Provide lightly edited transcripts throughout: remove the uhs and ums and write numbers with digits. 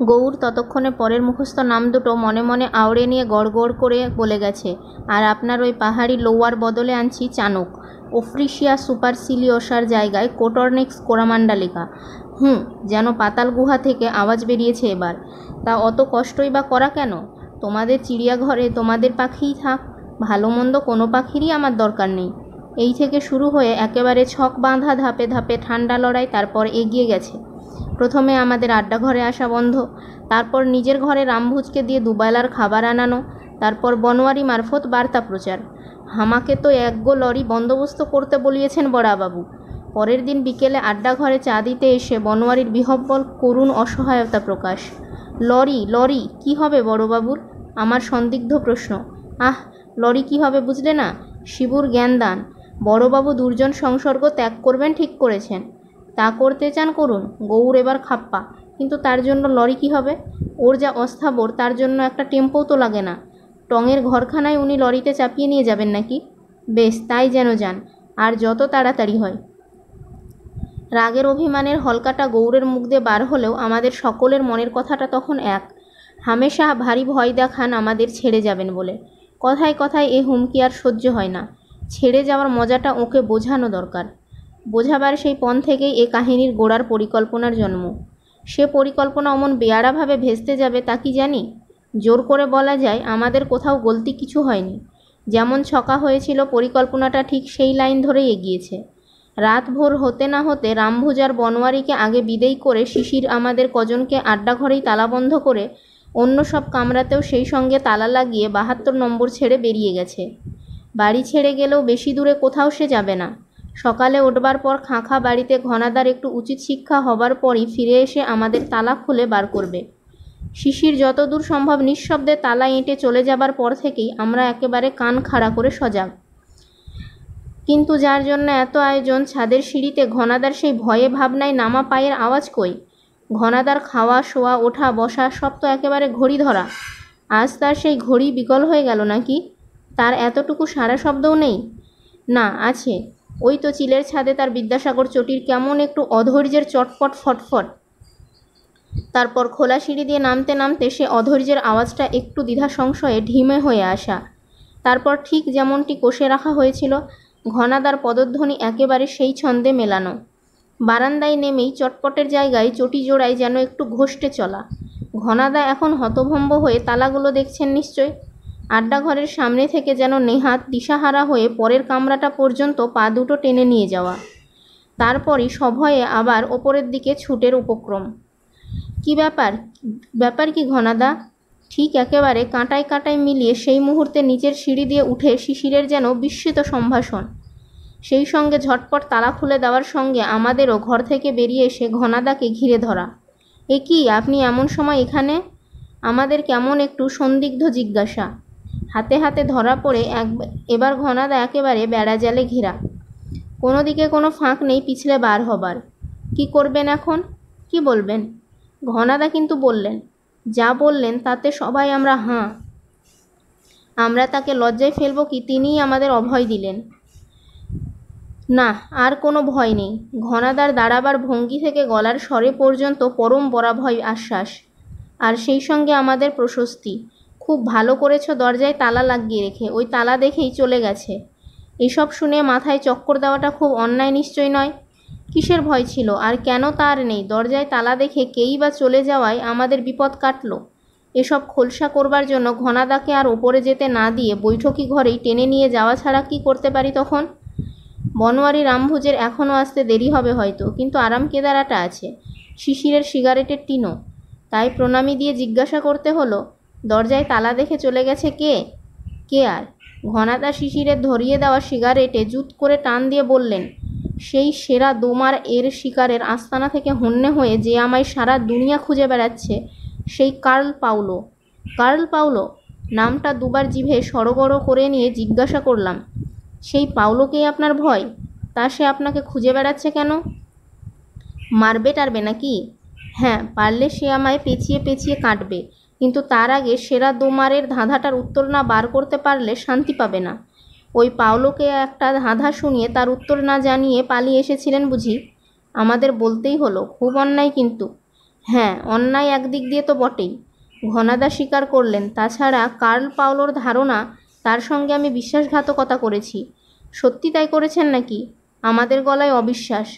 গৌর ততক্ষণে পরের মুখস্থ নাম দুটো মনে মনে আওড়ে নিয়ে গড়গড় করে বলে গেছে, আর আপনার ওই পাহাড়ি লৌয়ার বদলে আনছি চানক, ওফ্রিসিয়া সুপারসিলিওসার জায়গায় কোটরনিক্স কোরামান্ডালিকা। যেন পাতাল গুহা থেকে আওয়াজ বেরিয়েছে এবার। তা অত কষ্টই বা করা কেন? তোমাদের চিড়িয়াঘরে তোমাদের পাখিই থাক, ভালো মন্দ কোনো পাখিরই আমার দরকার নেই। এই থেকে শুরু হয়ে একেবারে ছক বাঁধা ধাপে ধাপে ঠান্ডা লড়াই তারপর এগিয়ে গেছে। প্রথমে আমাদের আড্ডা ঘরে আসা বন্ধ, তারপর নিজের ঘরে রামভুজকে দিয়ে দুবেলার খাবার আনানো, তারপর বনোয়ারি মারফত বার্তা প্রচার। হামাকে তো একগো লরি বন্দোবস্ত করতে বলিয়েছেন বড়াবাবু। পরের দিন বিকেলে আড্ডা ঘরে চা দিতে এসে বনোয়ারির বিহব্বল করুণ অসহায়তা প্রকাশ। লরি লরি কি হবে বড়বাবুর? আমার সন্দিগ্ধ প্রশ্ন। লরি কি হবে বুঝলে না? শিবুর জ্ঞানদান। বড়বাবু দুর্জন সংসর্গ ত্যাগ করবেন ঠিক করেছেন। তা করতে চান করুন। গৌর এবার খাপ্পা। কিন্তু তার জন্য লরি কি হবে? ওর যা অস্থাবর, তার জন্য একটা টেম্পোও তো লাগে না। টঙের ঘরখানায় উনি লরিতে চাপিয়ে নিয়ে যাবেন নাকি? বেশ, তাই যেন যান, আর যত তাড়াতাড়ি হয়। রাগের অভিমানের হলকাটা গৌরের মুখ দিয়ে বার হলেও আমাদের সকলের মনের কথাটা তখন এক। হামেশা ভারী ভয় দেখান আমাদের ছেড়ে যাবেন বলে। কথায় কথায় এ হুমকি আর সহ্য হয় না। ছেড়ে যাওয়ার মজাটা ওকে বোঝানো দরকার। বোঝাবার সেই পণ থেকেই এ কাহিনীর গোড়ার পরিকল্পনার জন্ম। সে পরিকল্পনা অমন বেয়াড়াভাবে ভেস্তে যাবে তা কি জানি? জোর করে বলা যায় আমাদের কোথাও গলতি কিছু হয়নি। যেমন ছকা হয়েছিল পরিকল্পনাটা ঠিক সেই লাইন ধরেই এগিয়েছে। রাত ভোর হতে না হতে রামভুজ আর বনোয়ারিকে আগে বিদেয় করে শিশির আমাদের কজনকে আড্ডা ঘরেই তালাবন্ধ করে অন্য সব কামরাতেও সেই সঙ্গে তালা লাগিয়ে ৭২ নম্বর ছেড়ে বেরিয়ে গেছে। বাড়ি ছেড়ে গেলেও বেশি দূরে কোথাও সে যাবে না। সকালে উঠবার পর খাঁখা বাড়িতে ঘনাদার একটু উচিত শিক্ষা হবার পরই ফিরে এসে আমাদের তালা খুলে বার করবে। শিশির যতদূর সম্ভব নিঃশব্দে তালা এঁটে চলে যাবার পর থেকেই আমরা একেবারে কান খাড়া করে সজাগ। কিন্তু যার জন্য এত আয়োজন, ছাদের সিঁড়িতে ঘনাদার সেই ভয়ে ভাবনায় নামা পায়ের আওয়াজ কই? ঘনাদার খাওয়া শোয়া ওঠা বসা সব তো একেবারে ঘড়ি ধরা। আজ তার সেই ঘড়ি বিকল হয়ে গেল নাকি? তার এতটুকু সারা শব্দও নেই? না, আছে। ওই তো চিলের ছাদে তার বিদ্যাসাগর চটির কেমন একটু অধৈর্যের চটপট ফটফট। তারপর খোলা সিঁড়ি দিয়ে নামতে নামতে সে অধৈর্যের আওয়াজটা একটু দ্বিধা সংশয়ে ঢিমে হয়ে আসা। তারপর ঠিক যেমনটি কষে রাখা হয়েছিল, ঘনাদার পদধ্বনি একেবারে সেই ছন্দে মেলানো। বারান্দায় নেমেই চটপটের জায়গায় চটি জোড়ায় যেন একটু ঘষ্টে চলা। ঘনাদা এখন হতভম্ব হয়ে তালাগুলো দেখছেন নিশ্চয়। আড্ডাঘরের সামনে থেকে যেন নেহাত দিশাহারা হয়ে পরের কামরাটা পর্যন্ত পা দুটো টেনে নিয়ে যাওয়া। তারপরই সভয়ে আবার ওপরের দিকে ছুটের উপক্রম। কি ব্যাপার কি ঘনাদা? ঠিক একেবারে কাঁটায় কাঁটায় মিলিয়ে সেই মুহূর্তে নিচের সিঁড়ি দিয়ে উঠে শিশিরের যেন বিস্মিত সম্ভাষণ। সেই সঙ্গে ঝটপট তালা খুলে দেওয়ার সঙ্গে আমাদেরও ঘর থেকে বেরিয়ে এসে ঘনাদাকে ঘিরে ধরা। এ কি, আপনি এমন সময় এখানে? আমাদের কেমন একটু সন্দিগ্ধ জিজ্ঞাসা। হাতে হাতে ধরা পড়ে এবার ঘনাদা একেবারে বেড়াজালে ঘেরা। কোনো দিকে কোনো ফাঁক নেই পিছলে বার হবার। কি করবেন এখন? কি বলবেন? ঘনাদা কিন্তু বললেন। যা বললেন তাতে সবাই আমরা হাঁ। আমরা তাকে লজ্জায় ফেলব কি, তিনিই আমাদের অভয় দিলেন। না, আর কোনো ভয় নেই। ঘনাদার দাঁড়াবার ভঙ্গি থেকে গলার স্বরে পর্যন্ত পরম বরাভয় আশ্বাস, আর সেই সঙ্গে আমাদের প্রশস্তি। খুব ভালো করেছ দরজায় তালা লাগিয়ে রেখে, ওই তালা দেখেই চলে গেছে। এসব শুনে মাথায় চক্কর দেওয়াটা খুব অন্যায় নিশ্চয় নয়? কিসের ভয় ছিল, আর কেন তার নেই? দরজায় তালা দেখে কেই বা চলে যাওয়ায় আমাদের বিপদ কাটল। এসব খোলসা করবার জন্য ঘনাদাকে আর ওপরে যেতে না দিয়ে বৈঠকি ঘরেই টেনে নিয়ে যাওয়া ছাড়া কি করতে পারি তখন? বনোয়ারি রামভুজের এখনও আসতে দেরি হবে হয়তো, কিন্তু আরাম কেদারাটা আছে, শিশিরের সিগারেটের টিনও। তাই প্রণামী দিয়ে জিজ্ঞাসা করতে হলো, দরজায় তালা দেখে চলে গেছে কে? কে আর? ঘনাদা শিশিরের ধরিয়ে দেওয়া সিগারেটে জুত করে টান দিয়ে বললেন, সেই সেরা দোমার এর শিকারের আস্তানা থেকে হন্যে হয়ে যে আমায় সারা দুনিয়া খুঁজে বেড়াচ্ছে, সেই কার্ল পাউলো। Curl Paulo? নামটা দুবার জিভে সড়গড় করে নিয়ে জিজ্ঞাসা করলাম, সেই পাউলোকেই আপনার ভয়? তা সে আপনাকে খুঁজে বেড়াচ্ছে কেন? মারবে টারবে নাকি? হ্যাঁ, পারলে সে আমায় পেঁচিয়ে পেঁচিয়ে কাটবে, কিন্তু তার আগে সেরা দোমারের ধাঁধাটার উত্তর না বার করতে পারলে শান্তি পাবে না। ওই পাউলোকে একটা ধাঁধা শুনিয়ে তার উত্তর না জানিয়ে পালিয়ে এসেছিলেন বুঝি? আমাদের বলতেই হলো, খুব অন্যায় কিন্তু। হ্যাঁ, অন্যায় একদিক দিয়ে তো বটেই, ঘনাদা স্বীকার করলেন। তাছাড়া কার্ল পাওলোর ধারণা তার সঙ্গে আমি বিশ্বাসঘাতকতা করেছি। সত্যি তাই করেছেন নাকি? আমাদের গলায় অবিশ্বাস।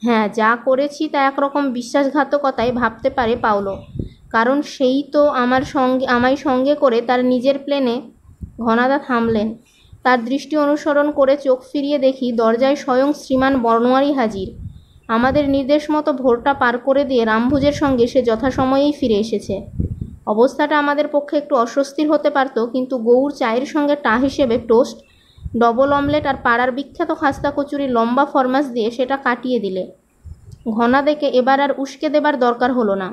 হ্যাঁ, যা করেছি তা একরকম বিশ্বাসঘাতকতাই ভাবতে পারে পাওলো, কারণ সেই তো আমায় সঙ্গে করে তার নিজের প্লেনে। ঘনাদা থামলেন। তার দৃষ্টি অনুসরণ করে চোখ ফিরিয়ে দেখি দরজায় স্বয়ং শ্রীমান বনোয়ারি হাজির। আমাদের নির্দেশ মতো ভোরটা পার করে দিয়ে রামভোজের সঙ্গে সে যথাসময়েই ফিরে এসেছে। অবস্থাটা আমাদের পক্ষে একটু অস্বস্তির হতে পারত, কিন্তু গৌর চায়ের সঙ্গে টা হিসেবে টোস্ট, ডবল অমলেট আর পাড়ার বিখ্যাত খাস্তা কচুরির লম্বা ফরমাস দিয়ে সেটা কাটিয়ে দিলে। ঘনাদাকে এবার আর উস্কে দেবার দরকার হলো না।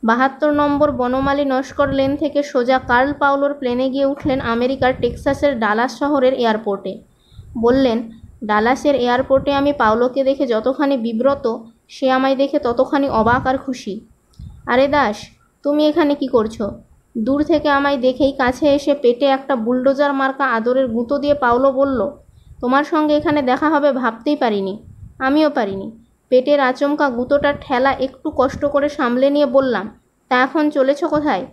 ৭২ নম্বর বনমালী নস্কর লেন থেকে সোজা কার্ল পাওলোর প্লেনে গিয়ে উঠলেন আমেরিকার টেক্সাসের ডালাস শহরের এয়ারপোর্টে। বললেন, ডালাসের এয়ারপোর্টে আমি পাওলোকে দেখে যতখানি বিব্রত, সে আমায় দেখে ততখানি অবাক আর খুশি। আরে দাস, তুমি এখানে কি করছো? দূর থেকে আমায় দেখেই কাছে এসে পেটে একটা বুলডোজার মার্কা আদরের গুঁতো দিয়ে পাওলো বলল, তোমার সঙ্গে এখানে দেখা হবে ভাবতেই পারিনি। আমিও পারিনি। পেটের আচমকা গুঁতোটার ঠেলা একটু কষ্ট করে সামলে নিয়ে বললাম, তা এখন চলেছ কোথায়?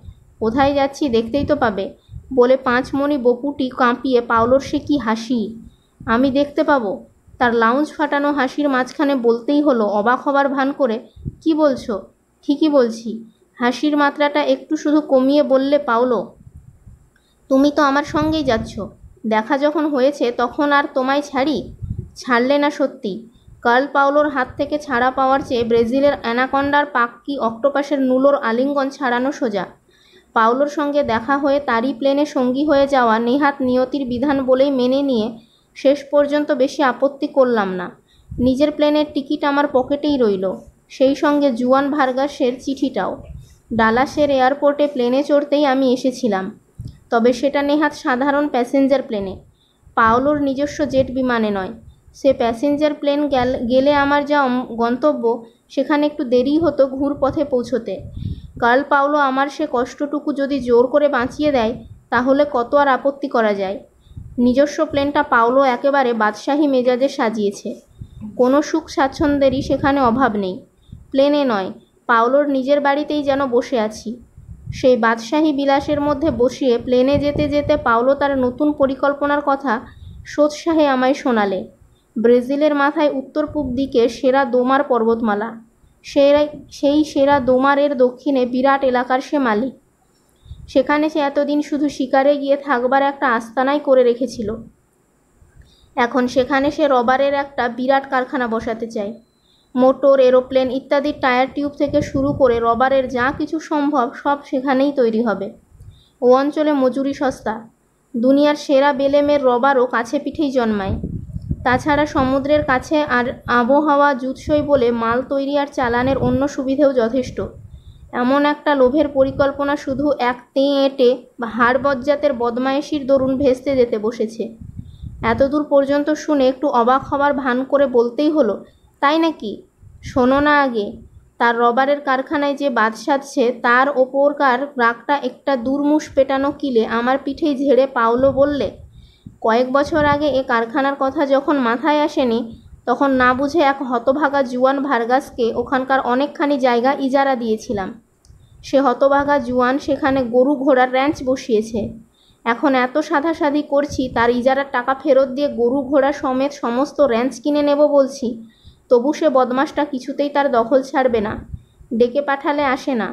কোথায় যাচ্ছি দেখতেই তো পাবে, বলে ৫ মণি বপুটি কাঁপিয়ে পাওলোর সে কি হাসি! আমি দেখতে পাবো? তার লাউঞ্জ ফাটানো হাসির মাঝখানে বলতেই হলো অবাক হবার ভান করে, কি বলছো? ঠিকই বলছি। হাসির মাত্রাটা একটু শুধু কমিয়ে বললে পাওলো, তুমি তো আমার সঙ্গেই যাচ্ছ। দেখা যখন হয়েছে তখন আর তোমায় ছাড়ি? ছাড়লে না সত্যি? কার্ল পাওলোর হাত থেকে ছাড়া পাওয়ার চেয়ে ব্রাজিলের অ্যানাকন্ডার পাক্কি অক্টোপাসের নুলোর আলিঙ্গন ছাড়ানো সোজা। পাওলোর সঙ্গে দেখা হয়ে তারই প্লেনে সঙ্গী হয়ে যাওয়া নেহাত নিয়তির বিধান বলেই মেনে নিয়ে শেষ পর্যন্ত বেশি আপত্তি করলাম না। নিজের প্লেনের টিকিট আমার পকেটেই রইল, সেই সঙ্গে জুয়ান ভার্গাসের চিঠিটাও। ডালাসের এয়ারপোর্টে প্লেনে চড়তেই আমি এসেছিলাম, তবে সেটা নেহাত সাধারণ প্যাসেঞ্জার প্লেনে, পাওলোর নিজস্ব জেট বিমানে নয়। সে প্যাসেঞ্জার প্লেন গেলে আমার যা গন্তব্য, সেখানে একটু দেরি হতো ঘুরপথে পৌঁছতে। কার্ল পাওলো আমার সে কষ্টটুকু যদি জোর করে বাঁচিয়ে দেয়, তাহলে কত আর আপত্তি করা যায়। নিজস্ব প্লেনটা পাওলো একেবারে বাদশাহী মেজাজে সাজিয়েছে। কোনো সুখ স্বাচ্ছন্দ্যেরই সেখানে অভাব নেই। প্লেনে নয়, পাওলোর নিজের বাড়িতেই যেন বসে আছি। সেই বাদশাহী বিলাসের মধ্যে বসিয়ে প্লেনে যেতে যেতে পাওলো তার নতুন পরিকল্পনার কথা সোৎসাহে আমায় শোনালে। ব্রাজিলের মাথায় উত্তর পূব দিকে সেরা দোমার পর্বতমালা, সেই সেরা দোমারের দক্ষিণে বিরাট এলাকার সে মালিক। সেখানে সে এতদিন শুধু শিকারে গিয়ে থাকবার একটা আস্তানাই করে রেখেছিল। এখন সেখানে সে রবারের একটা বিরাট কারখানা বসাতে চায়। মোটর, এরোপ্লেন ইত্যাদির টায়ার টিউব থেকে শুরু করে রবারের যা কিছু সম্ভব সব সেখানেই তৈরি হবে। ও অঞ্চলে মজুরি সস্তা, দুনিয়ার সেরা বেলেমের রবারও কাছে পিঠেই জন্মায়। তাছাড়া সমুদ্রের কাছে আর আবহাওয়া জুৎসই বলে মাল তৈরি আর চালানের অন্য সুবিধেও যথেষ্ট। এমন একটা লোভের পরিকল্পনা শুধু এক তেঁটে হাড় বজ্জাতের বদমায়েশির দরুন ভেস্তে যেতে বসেছে। এতদূর পর্যন্ত শুনে একটু অবাক হবার ভান করে বলতেই হলো, তাই নাকি? শোনো না আগে, তার রবারের কারখানায় যে বাদ সাধছে তার ওপরকার রাগটা একটা দুর্মুষ পেটানো কিলে আমার পিঠেই ঝেড়ে পাওলো বললে, কয়েক বছর আগে এ কারখানার কথা যখন মাথায় আসেনি, তখন না বুঝে এক হতভাগা জুয়ান ভার্গাসকে ওখানকার অনেকখানি জায়গা ইজারা দিয়েছিলাম। সে হতভাগা জুয়ান সেখানে গরু ঘোড়ার র্যাঞ্চ বসিয়েছে। এখন এত সাধাসাধি করছি তার ইজারার টাকা ফেরত দিয়ে গরু ঘোড়া সমেত সমস্ত র্যাঞ্চ কিনে নেব বলছি, তবু সে বদমাসটা কিছুতেই তার দখল ছাড়বে না। ডেকে পাঠালে আসে না,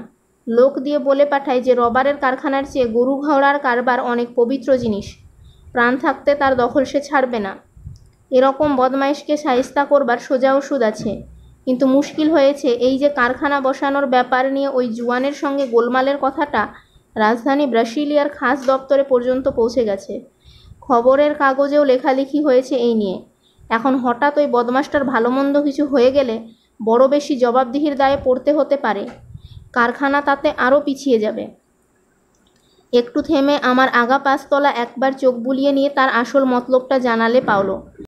লোক দিয়ে বলে পাঠায় যে রবারের কারখানার চেয়ে গরু ঘোড়ার কারবার অনেক পবিত্র জিনিস, প্রাণ থাকতে তার দখল সে ছাড়বে না। এরকম বদমাইশকে শায়েস্তা করবার সোজা ওষুধ আছে, কিন্তু মুশকিল হয়েছে এই যে কারখানা বসানোর ব্যাপার নিয়ে ওই জুয়ানের সঙ্গে গোলমালের কথাটা রাজধানী ব্রাসিলিয়ার খাস দপ্তরে পর্যন্ত পৌঁছে গেছে। খবরের কাগজেও লেখালেখি হয়েছে এই নিয়ে। এখন হঠাৎ ওই বদমাসটার ভালো মন্দ কিছু হয়ে গেলে বড় বেশি জবাবদিহির দায়ে পড়তে হতে পারে। কারখানা তাতে আরও পিছিয়ে যাবে। একটু থেমে আমার আগা পাঁচতলা একবার চোখ বুলিয়ে নিয়ে তার আসল মতলবটা জানালে পাওলো।